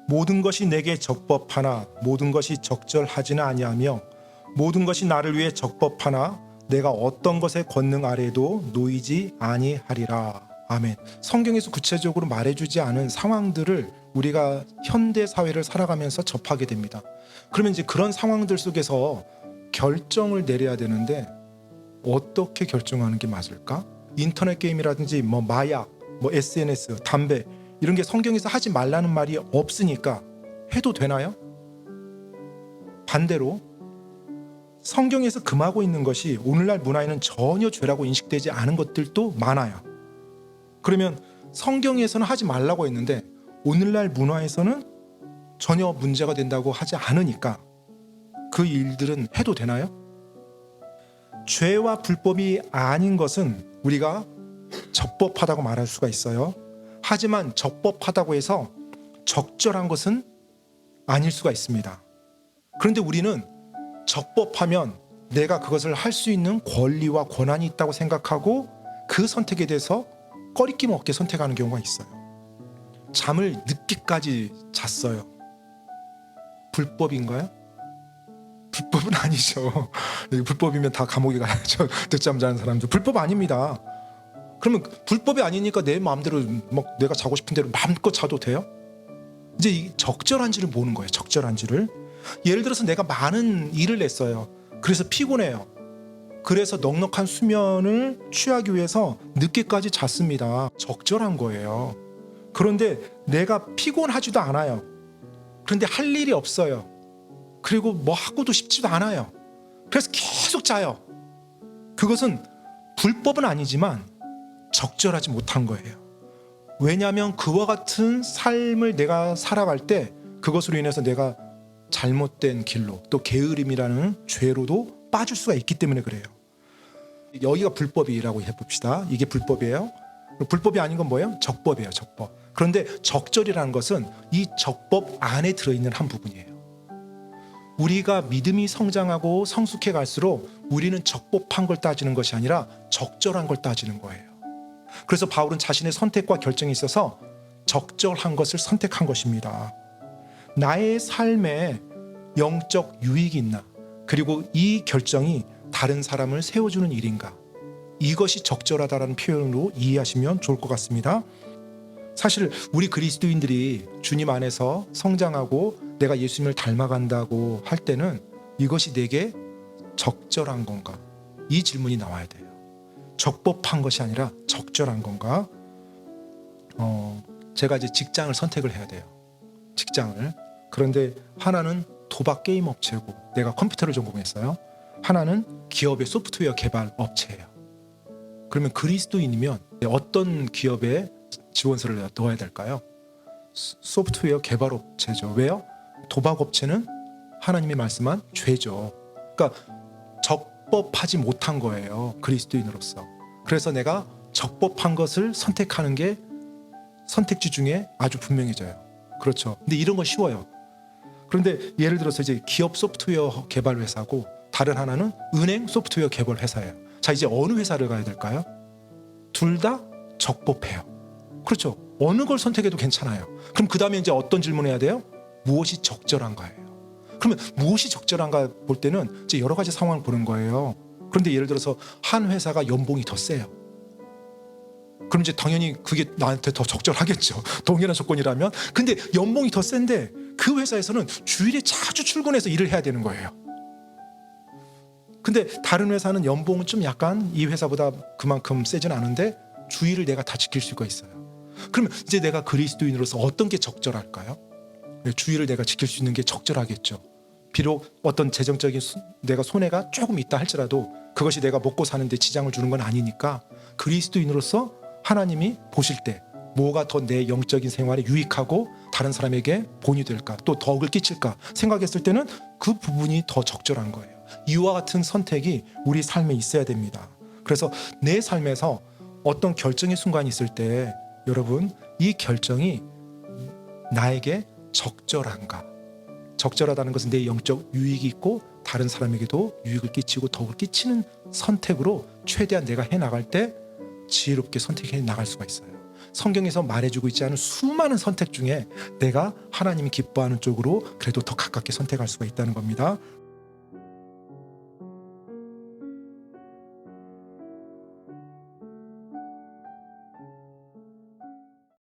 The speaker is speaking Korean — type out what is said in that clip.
모든 것이 내게 적법하나 모든 것이 적절하지는 아니하며 모든 것이 나를 위해 적법하나 내가 어떤 것의 권능 아래도 놓이지 아니하리라. 아멘. 성경에서 구체적으로 말해주지 않은 상황들을 우리가 현대 사회를 살아가면서 접하게 됩니다. 그러면 이제 그런 상황들 속에서 결정을 내려야 되는데 어떻게 결정하는 게 맞을까? 인터넷 게임이라든지 마약, SNS, 담배 이런 게 성경에서 하지 말라는 말이 없으니까 해도 되나요? 반대로 성경에서 금하고 있는 것이 오늘날 문화에는 전혀 죄라고 인식되지 않은 것들도 많아요. 그러면 성경에서는 하지 말라고 했는데 오늘날 문화에서는 전혀 문제가 된다고 하지 않으니까 그 일들은 해도 되나요? 죄와 불법이 아닌 것은 우리가 적법하다고 말할 수가 있어요. 하지만 적법하다고 해서 적절한 것은 아닐 수가 있습니다. 그런데 우리는 적법하면 내가 그것을 할 수 있는 권리와 권한이 있다고 생각하고 그 선택에 대해서 꺼리낌 없게 선택하는 경우가 있어요. 잠을 늦게까지 잤어요. 불법인가요? 불법은 아니죠. 불법이면 다 감옥에 가야죠. 늦잠 자는 사람들. 불법 아닙니다. 그러면 불법이 아니니까 내 마음대로 내가 자고 싶은 대로 마음껏 자도 돼요? 이제 이 적절한지를 보는 거예요. 적절한지를. 예를 들어서 내가 많은 일을 냈어요. 그래서 피곤해요. 그래서 넉넉한 수면을 취하기 위해서 늦게까지 잤습니다. 적절한 거예요. 그런데 내가 피곤하지도 않아요. 그런데 할 일이 없어요. 그리고 하고도 싶지도 않아요. 그래서 계속 자요. 그것은 불법은 아니지만 적절하지 못한 거예요. 왜냐하면 그와 같은 삶을 내가 살아갈 때 그것으로 인해서 내가 잘못된 길로 또 게으름이라는 죄로도 빠질 수가 있기 때문에 그래요. 여기가 불법이라고 해봅시다. 이게 불법이에요. 불법이 아닌 건 뭐예요? 적법이에요. 적법. 그런데 적절이라는 것은 이 적법 안에 들어있는 한 부분이에요. 우리가 믿음이 성장하고 성숙해 갈수록 우리는 적법한 걸 따지는 것이 아니라 적절한 걸 따지는 거예요. 그래서 바울은 자신의 선택과 결정에 있어서 적절한 것을 선택한 것입니다. 나의 삶에 영적 유익이 있나? 그리고 이 결정이 다른 사람을 세워주는 일인가? 이것이 적절하다라는 표현으로 이해하시면 좋을 것 같습니다. 사실 우리 그리스도인들이 주님 안에서 성장하고 내가 예수님을 닮아간다고 할 때는 이것이 내게 적절한 건가? 이 질문이 나와야 돼요. 적법한 것이 아니라 적절한 건가? 제가 이제 직장을 선택을 해야 돼요. 직장을. 그런데 하나는 도박 게임 업체고 내가 컴퓨터를 전공했어요. 하나는 기업의 소프트웨어 개발 업체예요. 그러면 그리스도인이면 어떤 기업에 지원서를 넣어야 될까요? 소프트웨어 개발 업체죠. 왜요? 도박 업체는 하나님이 말씀한 죄죠. 그러니까 적법하지 못한 거예요. 그리스도인으로서. 그래서 내가 적법한 것을 선택하는 게 선택지 중에 아주 분명해져요. 그렇죠. 근데 이런 건 쉬워요. 그런데 예를 들어서 이제 기업 소프트웨어 개발 회사고 다른 하나는 은행 소프트웨어 개발 회사예요. 자, 이제 어느 회사를 가야 될까요? 둘 다 적법해요. 그렇죠. 어느 걸 선택해도 괜찮아요. 그럼 그 다음에 이제 어떤 질문을 해야 돼요? 무엇이 적절한가예요. 그러면 무엇이 적절한가 볼 때는 이제 여러 가지 상황을 보는 거예요. 그런데 예를 들어서 한 회사가 연봉이 더 세요. 그럼 이제 당연히 그게 나한테 더 적절하겠죠. 동일한 조건이라면. 근데 연봉이 더 센데 그 회사에서는 주일에 자주 출근해서 일을 해야 되는 거예요. 근데 다른 회사는 연봉은 좀 약간 이 회사보다 그만큼 세진 않은데 주일을 내가 다 지킬 수가 있어요. 그러면 이제 내가 그리스도인으로서 어떤 게 적절할까요? 주일을 내가 지킬 수 있는 게 적절하겠죠. 비록 어떤 재정적인 내가 손해가 조금 있다 할지라도 그것이 내가 먹고 사는데 지장을 주는 건 아니니까 그리스도인으로서 하나님이 보실 때 뭐가 더 내 영적인 생활에 유익하고 다른 사람에게 본이 될까 또 덕을 끼칠까 생각했을 때는 그 부분이 더 적절한 거예요. 이와 같은 선택이 우리 삶에 있어야 됩니다. 그래서 내 삶에서 어떤 결정의 순간이 있을 때 여러분 이 결정이 나에게 적절한가? 적절하다는 것은 내 영적 유익이 있고 다른 사람에게도 유익을 끼치고 덕을 끼치는 선택으로 최대한 내가 해나갈 때 지혜롭게 선택해 나갈 수가 있어요. 성경에서 말해주고 있지 않은 수많은 선택 중에 내가 하나님이 기뻐하는 쪽으로 그래도 더 가깝게 선택할 수가 있다는 겁니다.